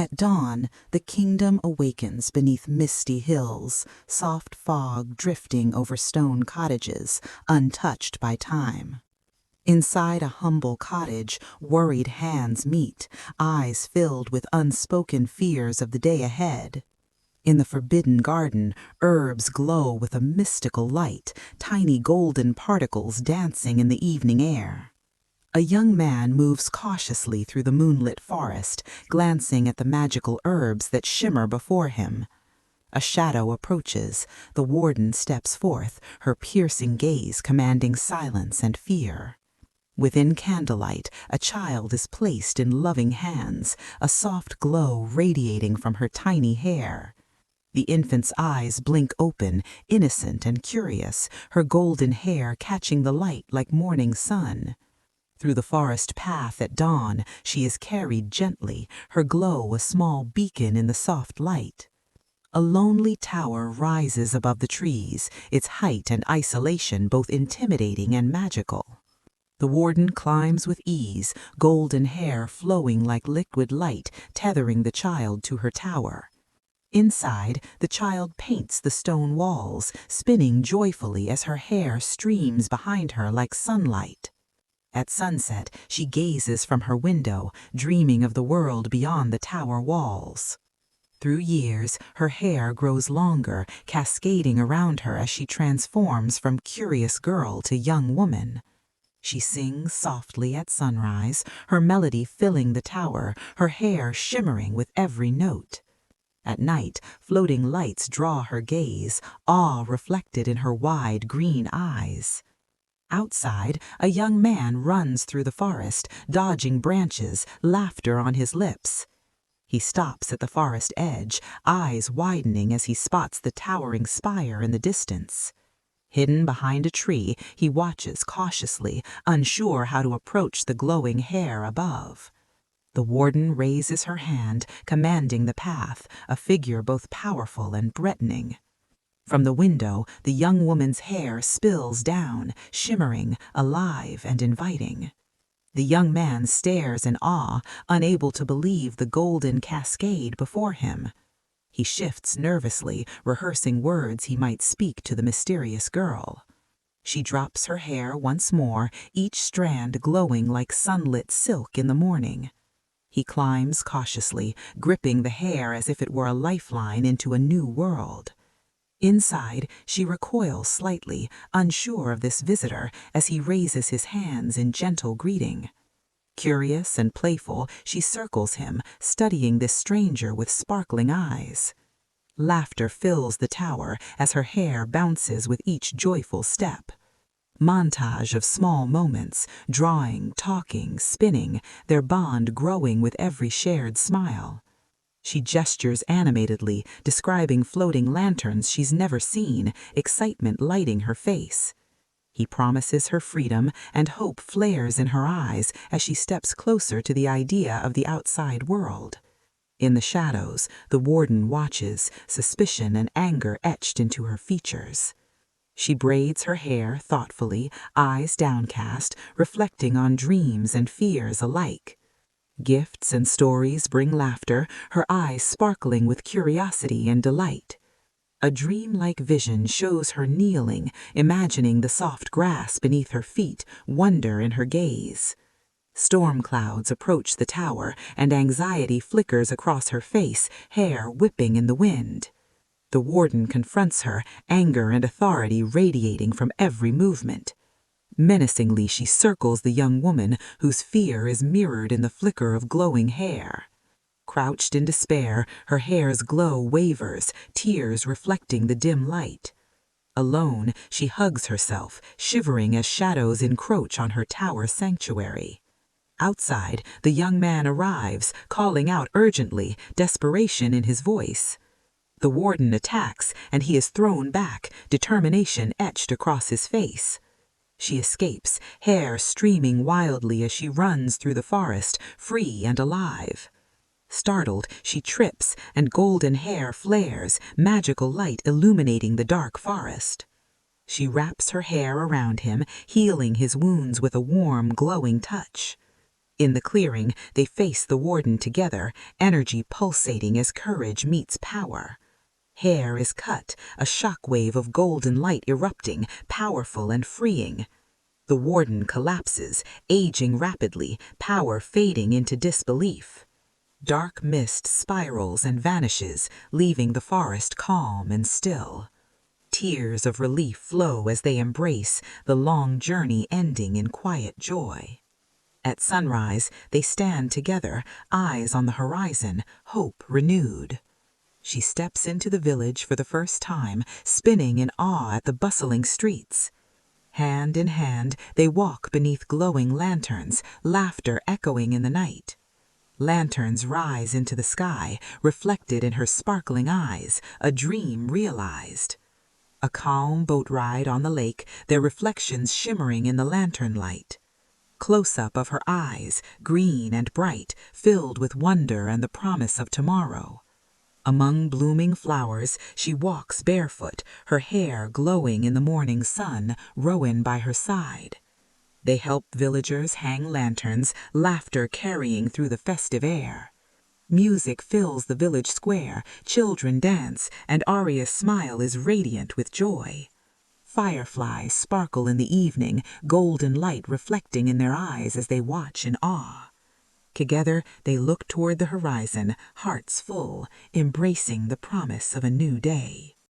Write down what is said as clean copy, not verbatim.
At dawn, the kingdom awakens beneath misty hills, soft fog drifting over stone cottages, untouched by time. Inside a humble cottage, worried hands meet, eyes filled with unspoken fears of the day ahead. In the forbidden garden, herbs glow with a mystical light, tiny golden particles dancing in the evening air. A young man moves cautiously through the moonlit forest, glancing at the magical herbs that shimmer before him. A shadow approaches. The warden steps forth, her piercing gaze commanding silence and fear. Within candlelight, a child is placed in loving hands, a soft glow radiating from her tiny hair. The infant's eyes blink open, innocent and curious, her golden hair catching the light like morning sun. Through the forest path at dawn, she is carried gently, her glow a small beacon in the soft light. A lonely tower rises above the trees, its height and isolation both intimidating and magical. The warden climbs with ease, golden hair flowing like liquid light, tethering the child to her tower. Inside, the child paints the stone walls, spinning joyfully as her hair streams behind her like sunlight. At sunset, she gazes from her window, dreaming of the world beyond the tower walls. Through years, her hair grows longer, cascading around her as she transforms from curious girl to young woman. She sings softly at sunrise, her melody filling the tower, her hair shimmering with every note. At night, floating lights draw her gaze, awe reflected in her wide green eyes. Outside, a young man runs through the forest, dodging branches, laughter on his lips. He stops at the forest edge, eyes widening as he spots the towering spire in the distance. Hidden behind a tree, he watches cautiously, unsure how to approach the glowing hair above. The warden raises her hand, commanding the path, a figure both powerful and threatening. From the window, the young woman's hair spills down, shimmering, alive and inviting. The young man stares in awe, unable to believe the golden cascade before him. He shifts nervously, rehearsing words he might speak to the mysterious girl. She drops her hair once more, each strand glowing like sunlit silk in the morning. He climbs cautiously, gripping the hair as if it were a lifeline into a new world. Inside, she recoils slightly, unsure of this visitor, as he raises his hands in gentle greeting. Curious and playful, she circles him, studying this stranger with sparkling eyes. Laughter fills the tower as her hair bounces with each joyful step. Montage of small moments, drawing, talking, spinning, their bond growing with every shared smile. She gestures animatedly, describing floating lanterns she's never seen, excitement lighting her face. He promises her freedom, and hope flares in her eyes as she steps closer to the idea of the outside world. In the shadows, the warden watches, suspicion and anger etched into her features. She braids her hair thoughtfully, eyes downcast, reflecting on dreams and fears alike. Gifts and stories bring laughter, her eyes sparkling with curiosity and delight. A dreamlike vision shows her kneeling, imagining the soft grass beneath her feet, wonder in her gaze. Storm clouds approach the tower, and anxiety flickers across her face, hair whipping in the wind. The warden confronts her, anger and authority radiating from every movement. Menacingly, she circles the young woman, whose fear is mirrored in the flicker of glowing hair. Crouched in despair, her hair's glow wavers, tears reflecting the dim light. Alone, she hugs herself, shivering as shadows encroach on her tower sanctuary. Outside, the young man arrives, calling out urgently, desperation in his voice. The warden attacks, and he is thrown back, determination etched across his face. She escapes, hair streaming wildly as she runs through the forest, free and alive. Startled, she trips, and golden hair flares, magical light illuminating the dark forest. She wraps her hair around him, healing his wounds with a warm, glowing touch. In the clearing, they face the warden together, energy pulsating as courage meets power. Hair is cut, a shockwave of golden light erupting, powerful and freeing. The warden collapses, aging rapidly, power fading into disbelief. Dark mist spirals and vanishes, leaving the forest calm and still. Tears of relief flow as they embrace, the long journey ending in quiet joy. At sunrise, they stand together, eyes on the horizon, hope renewed. She steps into the village for the first time, spinning in awe at the bustling streets. Hand in hand, they walk beneath glowing lanterns, laughter echoing in the night. Lanterns rise into the sky, reflected in her sparkling eyes, a dream realized. A calm boat ride on the lake, their reflections shimmering in the lantern light. Close-up of her eyes, green and bright, filled with wonder and the promise of tomorrow. Among blooming flowers, she walks barefoot, her hair glowing in the morning sun, Rowan by her side. They help villagers hang lanterns, laughter carrying through the festive air. Music fills the village square, children dance, and Arya's smile is radiant with joy. Fireflies sparkle in the evening, golden light reflecting in their eyes as they watch in awe. Together they look toward the horizon, hearts full, embracing the promise of a new day.